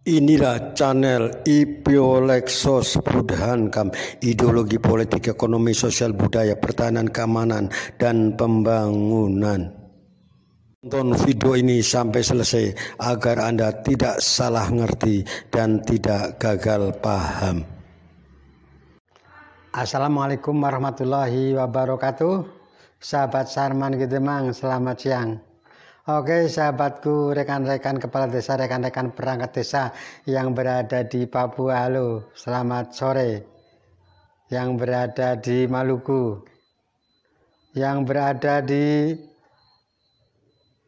Inilah channel Ipiolexos Budhankam, ideologi politik, ekonomi, sosial, budaya, pertahanan, keamanan, dan pembangunan. Tonton video ini sampai selesai agar Anda tidak salah ngerti dan tidak gagal paham. Assalamualaikum warahmatullahi wabarakatuh. Sahabat Sarman Gedemang, selamat siang. Oke sahabatku, rekan-rekan kepala desa, rekan-rekan perangkat desa yang berada di Papua, halo, selamat sore. Yang berada di Maluku, yang berada di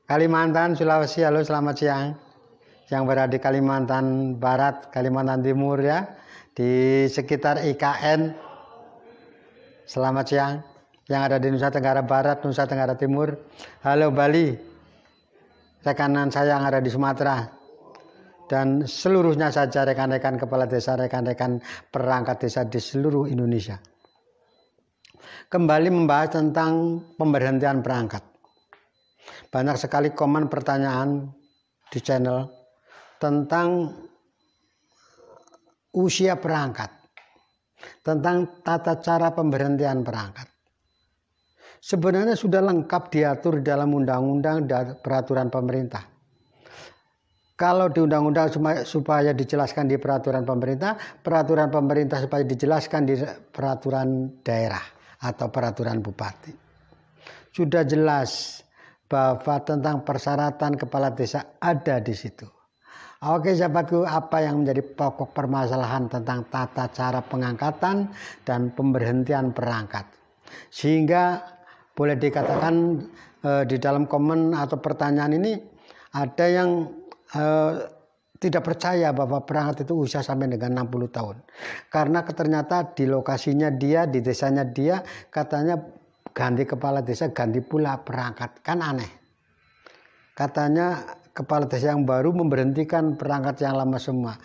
Kalimantan, Sulawesi, halo, selamat siang. Yang berada di Kalimantan Barat, Kalimantan Timur ya, di sekitar IKN, selamat siang. Yang ada di Nusa Tenggara Barat, Nusa Tenggara Timur, halo Bali. Rekanan saya yang ada di Sumatera dan seluruhnya saja rekan-rekan kepala desa, rekan-rekan perangkat desa di seluruh Indonesia. Kembali membahas tentang pemberhentian perangkat. Banyak sekali komen pertanyaan di channel tentang usia perangkat, tentang tata cara pemberhentian perangkat. Sebenarnya sudah lengkap diatur dalam undang-undang dan peraturan pemerintah. Kalau di undang-undang supaya dijelaskan di peraturan pemerintah supaya dijelaskan di peraturan daerah atau peraturan bupati. Sudah jelas bahwa tentang persyaratan kepala desa ada di situ. Oke sahabatku, apa yang menjadi pokok permasalahan tentang tata cara pengangkatan dan pemberhentian perangkat? Sehingga boleh dikatakan di dalam komen atau pertanyaan ini ada yang tidak percaya bahwa perangkat itu usia sampai dengan 60 tahun. Karena ternyata di lokasinya dia, di desanya dia, katanya ganti kepala desa, ganti pula perangkat. Kan aneh. Katanya kepala desa yang baru memberhentikan perangkat yang lama semua.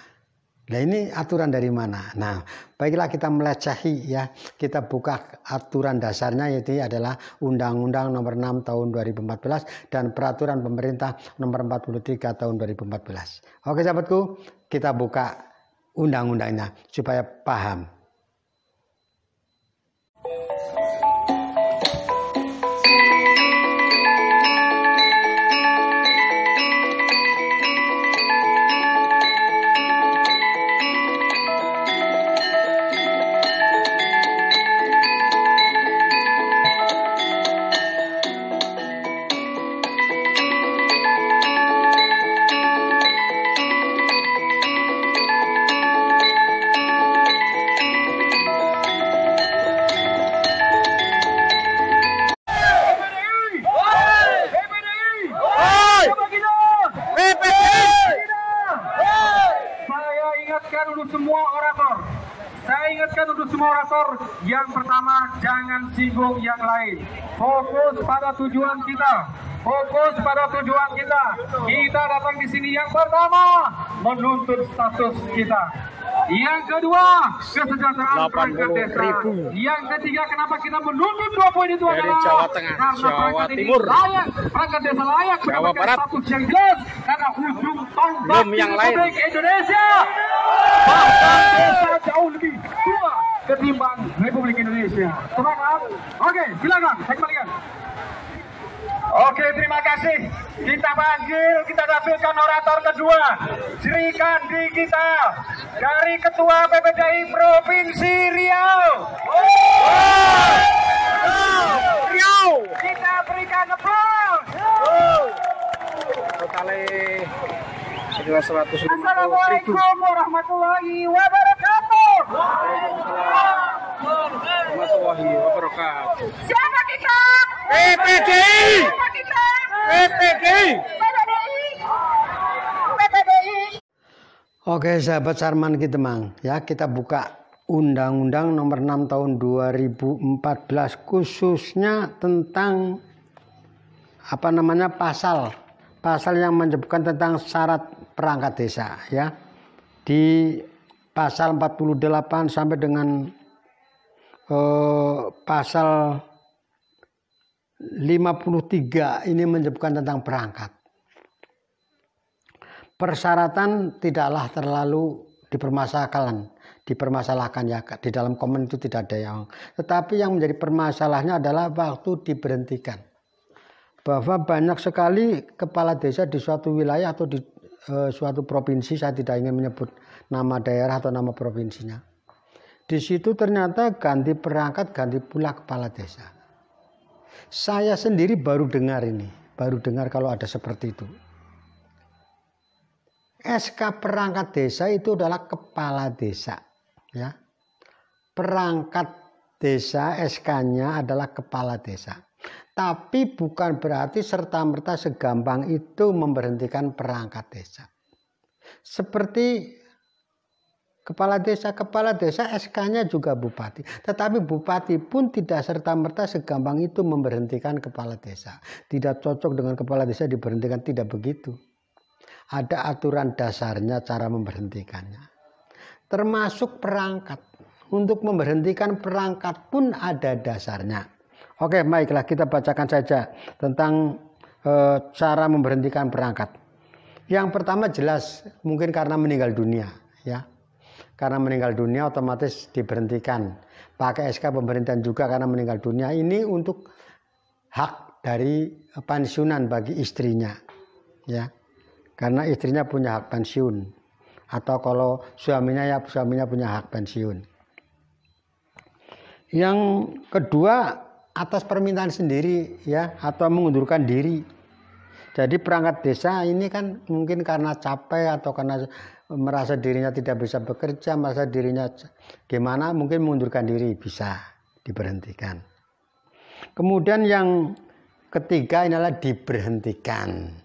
Nah ini aturan dari mana? Nah baiklah kita melecehi ya, kita buka aturan dasarnya, yaitu adalah Undang-Undang Nomor 6 Tahun 2014 dan Peraturan Pemerintah Nomor 43 Tahun 2014. Oke sahabatku, kita buka undang-undangnya supaya paham. Saya ingatkan untuk semua orator, yang pertama jangan singgung yang lain. Fokus pada tujuan kita. Fokus pada tujuan kita. Kita datang di sini yang pertama menuntut status kita. Yang kedua, kesejahteraan perangkat desa. Yang ketiga, kenapa kita menuntut 2 poin itu adalah Jawa Tengah, Jawa Timur, layak, perangkat desa layak Jawa Barat, status yang jelas karena ujung tombak yang lain. Republik Indonesia. Bahkan desa jauh lebih tua ketimbang Republik Indonesia. Semangat. Oke, silakan, saya kembalikan. Oke, terima kasih. Kita panggil, kita tampilkan orator kedua, Sri Kandi kita dari Ketua PPDI Provinsi Riau. Riau. Kita berikan aplaus. Totalnya 100.000. Assalamualaikum warahmatullahi wabarakatuh. Warahmatullahi wabarakatuh. Siapa kita? PPDI. Siapa kita? PPDI. PPDI. Oke sahabat Sarman Gedemang ya, kita buka Undang-Undang Nomor 6 Tahun 2014 khususnya tentang pasal yang menyebutkan tentang syarat perangkat desa ya. Di pasal 48 sampai dengan pasal 53 ini menyebutkan tentang perangkat. Persyaratan tidaklah terlalu dipermasalahkan ya, di dalam komen itu tidak ada yang. Tetapi yang menjadi permasalahannya adalah waktu diberhentikan. Bahwa banyak sekali kepala desa di suatu wilayah atau di suatu provinsi, saya tidak ingin menyebut nama daerah atau nama provinsinya. Di situ ternyata ganti perangkat, ganti pula kepala desa. Saya sendiri baru dengar kalau ada seperti itu. SK perangkat desa itu adalah kepala desa, ya. Perangkat desa SK-nya adalah kepala desa. Tapi bukan berarti serta-merta segampang itu memberhentikan perangkat desa. Seperti kepala desa SK-nya juga bupati. Tetapi bupati pun tidak serta-merta segampang itu memberhentikan kepala desa. Tidak cocok dengan kepala desa diberhentikan, tidak begitu. Ada aturan dasarnya cara memberhentikannya. Termasuk perangkat. Untuk memberhentikan perangkat pun ada dasarnya. Oke, baiklah kita bacakan saja tentang cara memberhentikan perangkat. Yang pertama jelas mungkin karena meninggal dunia, ya. Karena meninggal dunia otomatis diberhentikan. Pakai SK pemberhentian juga karena meninggal dunia. Ini untuk hak dari pensiunan bagi istrinya, ya. Karena istrinya punya hak pensiun. Atau kalau suaminya punya hak pensiun. Yang kedua atas permintaan sendiri, ya, atau mengundurkan diri. Jadi perangkat desa ini kan mungkin karena capek atau karena merasa dirinya tidak bisa bekerja, merasa dirinya gimana, mungkin mengundurkan diri, bisa diberhentikan. Kemudian yang ketiga adalah diberhentikan.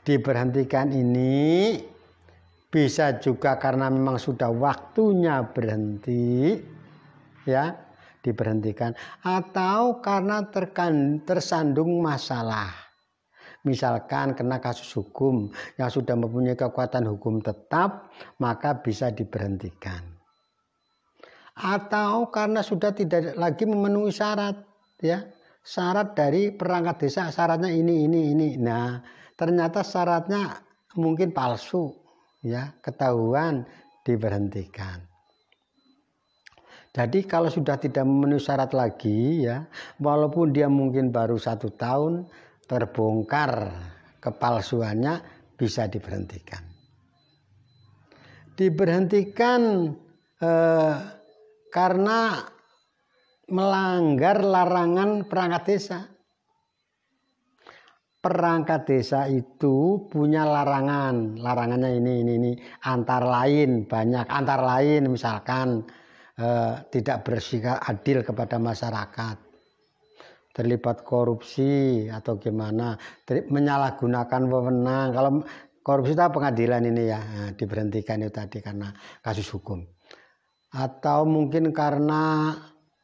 Diberhentikan ini bisa juga karena memang sudah waktunya berhenti, ya, diberhentikan, atau karena tersandung masalah. Misalkan kena kasus hukum yang sudah mempunyai kekuatan hukum tetap, maka bisa diberhentikan. Atau karena sudah tidak lagi memenuhi syarat, ya. Syarat dari perangkat desa, syaratnya ini. Nah, ternyata syaratnya mungkin palsu, ya, ketahuan, diberhentikan. Jadi kalau sudah tidak memenuhi syarat lagi, ya, walaupun dia mungkin baru 1 tahun, terbongkar kepalsuannya, bisa diberhentikan. Diberhentikan karena melanggar larangan perangkat desa. Perangkat desa itu punya larangannya ini antara lain banyak, antara lain misalkan tidak bersikap adil kepada masyarakat, terlibat korupsi atau gimana, menyalahgunakan wewenang. Kalau korupsi itu pengadilan ini, ya, diberhentikan itu tadi karena kasus hukum. Atau mungkin karena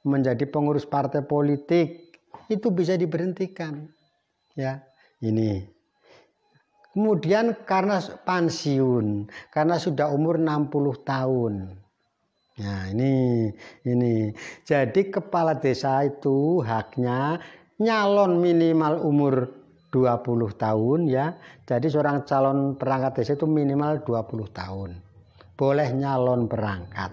menjadi pengurus partai politik, itu bisa diberhentikan, ya. Ini. Kemudian karena pensiun, karena sudah umur 60 tahun. Nah, ini. Jadi kepala desa itu haknya nyalon minimal umur 20 tahun, ya. Jadi seorang calon perangkat desa itu minimal 20 tahun. Boleh nyalon perangkat.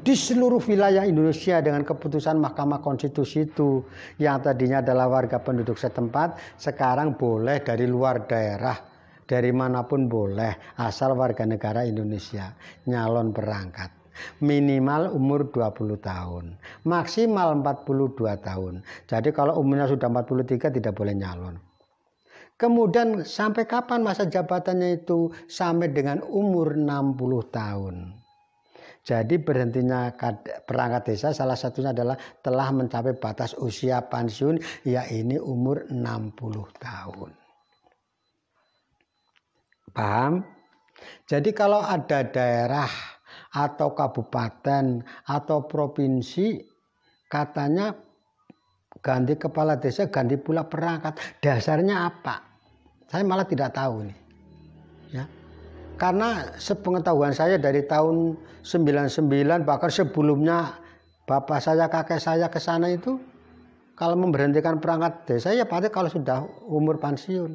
Di seluruh wilayah Indonesia dengan keputusan Mahkamah Konstitusi itu yang tadinya adalah warga penduduk setempat, sekarang boleh dari luar daerah, dari manapun boleh, asal warga negara Indonesia nyalon perangkat. Minimal umur 20 tahun, maksimal 42 tahun. Jadi kalau umurnya sudah 43 tidak boleh nyalon. Kemudian sampai kapan masa jabatannya itu? Sampai dengan umur 60 tahun. Jadi berhentinya perangkat desa salah satunya adalah telah mencapai batas usia pensiun, yaitu umur 60 tahun. Paham? Jadi kalau ada daerah atau kabupaten atau provinsi katanya ganti kepala desa, ganti pula perangkat, dasarnya apa? Saya malah tidak tahu nih. Ya. Karena sepengetahuan saya dari tahun 99 bahkan sebelumnya bapak saya, kakek saya ke sana itu kalau memberhentikan perangkat desa ya pasti kalau sudah umur pensiun.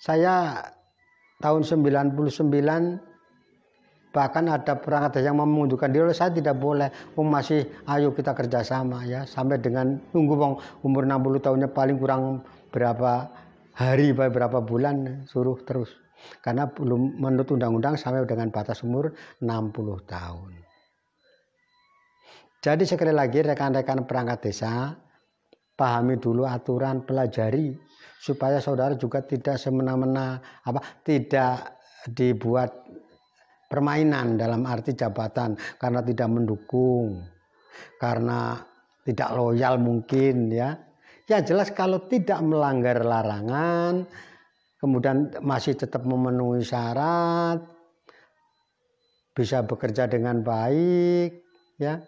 Saya tahun 99 bahkan ada perangkat desa yang memundurkan diri, saya tidak boleh. Masih ayo kita kerjasama ya, sampai dengan nunggu wong umur 60 tahunnya paling kurang berapa hari, berapa bulan suruh terus. Karena belum menurut undang-undang sampai dengan batas umur 60 tahun. Jadi sekali lagi rekan-rekan perangkat desa, pahami dulu aturan, pelajari supaya saudara juga tidak semena-mena tidak dibuat permainan dalam arti jabatan karena tidak mendukung, karena tidak loyal mungkin ya. Ya jelas kalau tidak melanggar larangan, kemudian masih tetap memenuhi syarat, bisa bekerja dengan baik, ya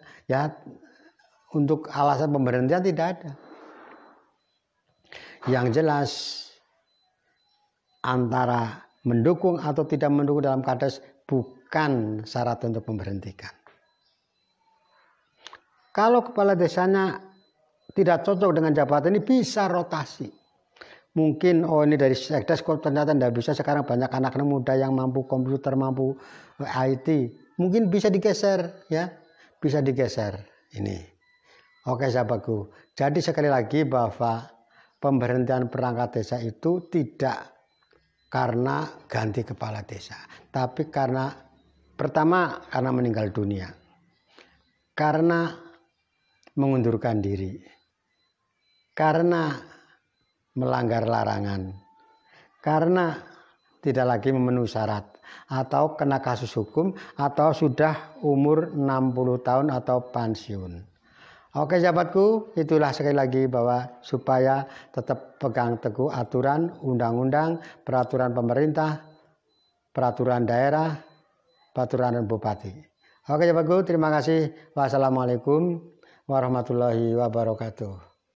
untuk alasan pemberhentian tidak ada. Yang jelas antara mendukung atau tidak mendukung dalam kades bukan syarat untuk memberhentikan. Kalau kepala desanya tidak cocok dengan jabatan ini bisa rotasi. Mungkin ini dari sekdes kok ternyata tidak bisa, sekarang banyak anak muda yang mampu komputer, mampu IT, mungkin bisa digeser ya, bisa digeser ini. Oke sahabatku, jadi sekali lagi bahwa pemberhentian perangkat desa itu tidak karena ganti kepala desa, tapi karena pertama karena meninggal dunia, karena mengundurkan diri, karena melanggar larangan, karena tidak lagi memenuhi syarat, atau kena kasus hukum, atau sudah umur 60 tahun atau pensiun. Oke sahabatku, itulah sekali lagi bahwa supaya tetap pegang teguh aturan, undang-undang, peraturan pemerintah, peraturan daerah, peraturan bupati. Oke sahabatku, terima kasih. Wassalamualaikum warahmatullahi wabarakatuh.